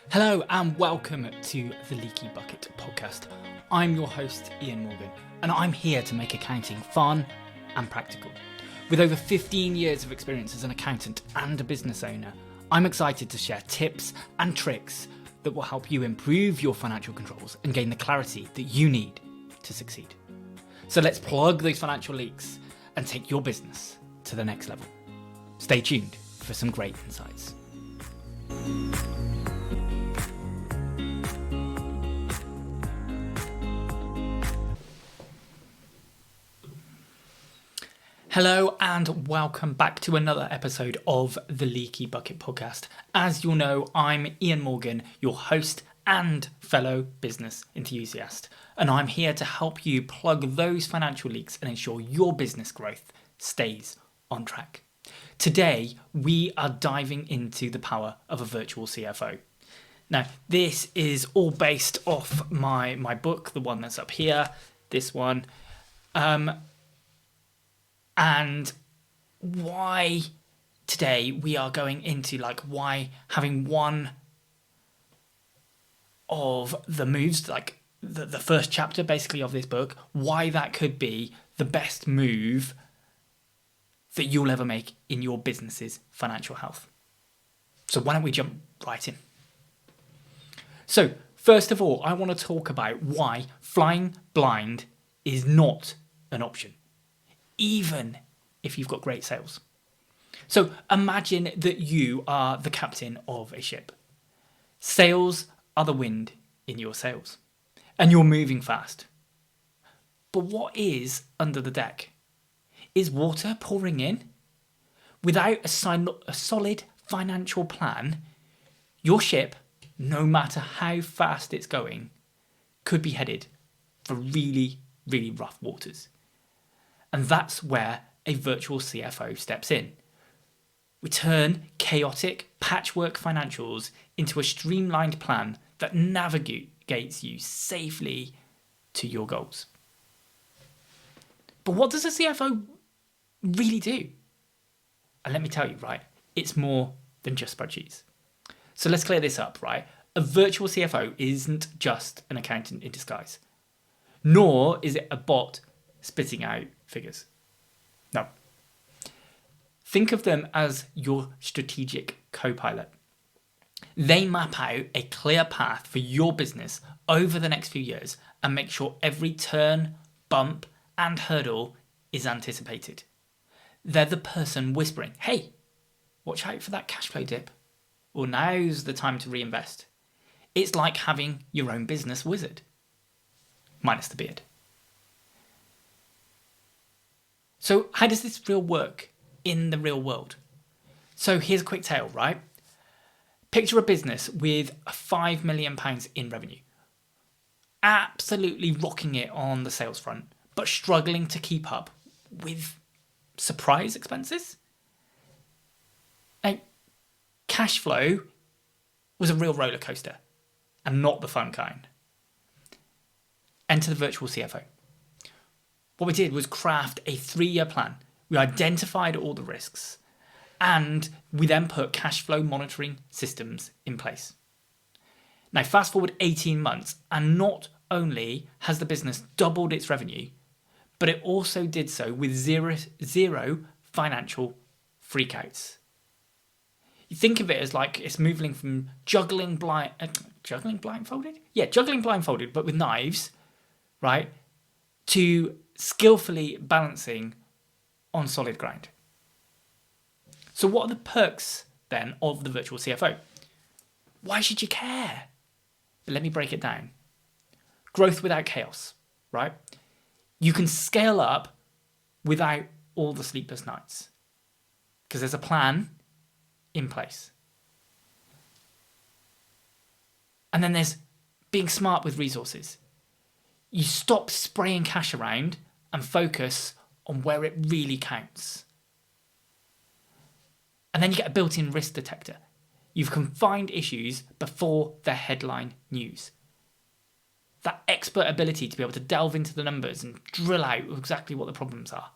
Hello and welcome to the Leaky Bucket Podcast. I'm your host, Ian Morgan, and I'm here to make accounting fun and practical. With over 15 years of experience as an accountant and a business owner, I'm excited to share tips and tricks that will help you improve your financial controls and gain the clarity that you need to succeed. So let's plug those financial leaks and take your business to the next level. Stay tuned for some great insights. Hello and welcome back to another episode of the Leaky Bucket Podcast. As you'll know, I'm Ian Morgan, your host and fellow business enthusiast, and I'm here to help you plug those financial leaks and ensure your business growth stays on track. Today, we are diving into the power of a virtual CFO. Now, this is all based off my book, the one that's up here, this one. And why today we are going into why having one of the moves, the first chapter basically of this book, why that could be the best move that you'll ever make in your business's financial health. So why don't we jump right in? So first of all, I want to talk about why flying blind is not an option, even if you've got great sales. So imagine that you are the captain of a ship. Sales are the wind in your sails, and you're moving fast. But what is under the deck? Is water pouring in? Without a solid financial plan, your ship, no matter how fast it's going, could be headed for really, really rough waters. And that's where a virtual CFO steps in. We turn chaotic patchwork financials into a streamlined plan that navigates you safely to your goals. But what does a CFO really do? And let me tell you, right, it's more than just spreadsheets. So let's clear this up, right? A virtual CFO isn't just an accountant in disguise, nor is it a bot spitting out figures. No. Think of them as your strategic co-pilot. They map out a clear path for your business over the next few years and make sure every turn, bump, and hurdle is anticipated. They're the person whispering, hey, watch out for that cash flow dip, or now's the time to reinvest. It's like having your own business wizard, minus the beard. So how does this work in the real world? So here's a quick tale, right? Picture a business with £5 million in revenue, absolutely rocking it on the sales front, but struggling to keep up with surprise expenses. Now, cash flow was a real roller coaster and not the fun kind. Enter the virtual CFO. What we did was craft a 3-year plan. We identified all the risks, and we then put cash flow monitoring systems in place. Now, fast forward 18 months, and not only has the business doubled its revenue, but it also did so with zero financial freakouts. You think of it as like it's moving from juggling blindfolded, but with knives, right, to skillfully balancing on solid ground. So what are the perks then of the virtual CFO? Why should you care? But let me break it down. Growth without chaos, right? You can scale up without all the sleepless nights because there's a plan in place. And then there's being smart with resources. You stop spraying cash around and focus on where it really counts. And then you get a built-in risk detector. You can find issues before they're headline news. That expert ability to be able to delve into the numbers and drill out exactly what the problems are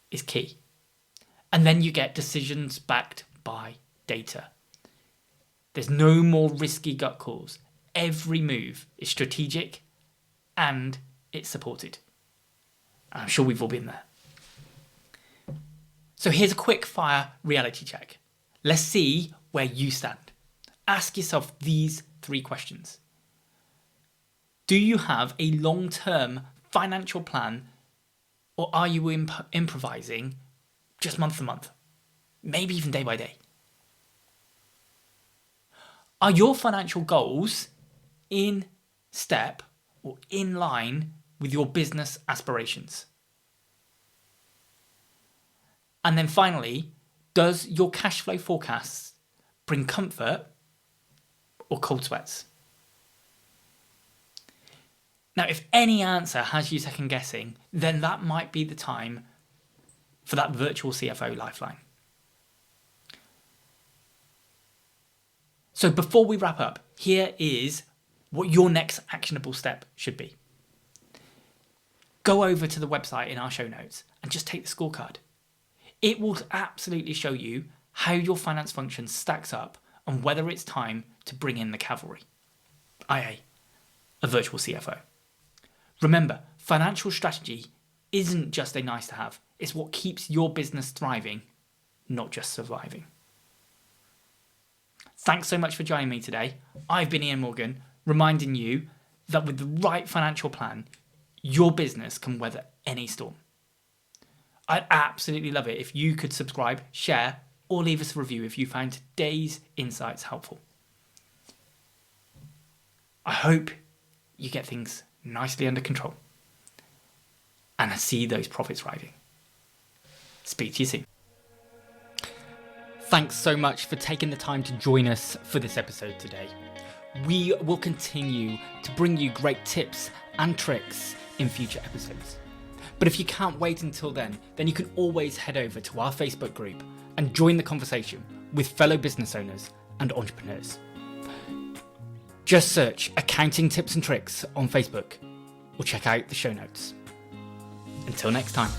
is key. And then you get decisions backed by data. There's no more risky gut calls. Every move is strategic and it's supported. I'm sure we've all been there. So here's a quick fire reality check. Let's see where you stand. Ask yourself these 3 questions. Do you have a long-term financial plan, or are you improvising just month to month? Maybe even day by day? Are your financial goals in step or in line with your business aspirations? And then finally, does your cash flow forecasts bring comfort or cold sweats? Now, if any answer has you second guessing, then that might be the time for that virtual CFO lifeline. So before we wrap up, here is what your next actionable step should be. Go over to the website in our show notes and just take the scorecard. It will absolutely show you how your finance function stacks up and whether it's time to bring in the cavalry, i.e. a virtual CFO. Remember, financial strategy isn't just a nice to have, it's what keeps your business thriving, not just surviving. Thanks so much for joining me today. I've been Ian Morgan, reminding you that with the right financial plan, your business can weather any storm. I'd absolutely love it if you could subscribe, share, or leave us a review if you found today's insights helpful. I hope you get things nicely under control and I see those profits rising. Speak to you soon. Thanks so much for taking the time to join us for this episode today. We will continue to bring you great tips and tricks in future episodes. But if you can't wait until then you can always head over to our Facebook group and join the conversation with fellow business owners and entrepreneurs. Just search Accounting Tips and Tricks on Facebook or check out the show notes. Until next time.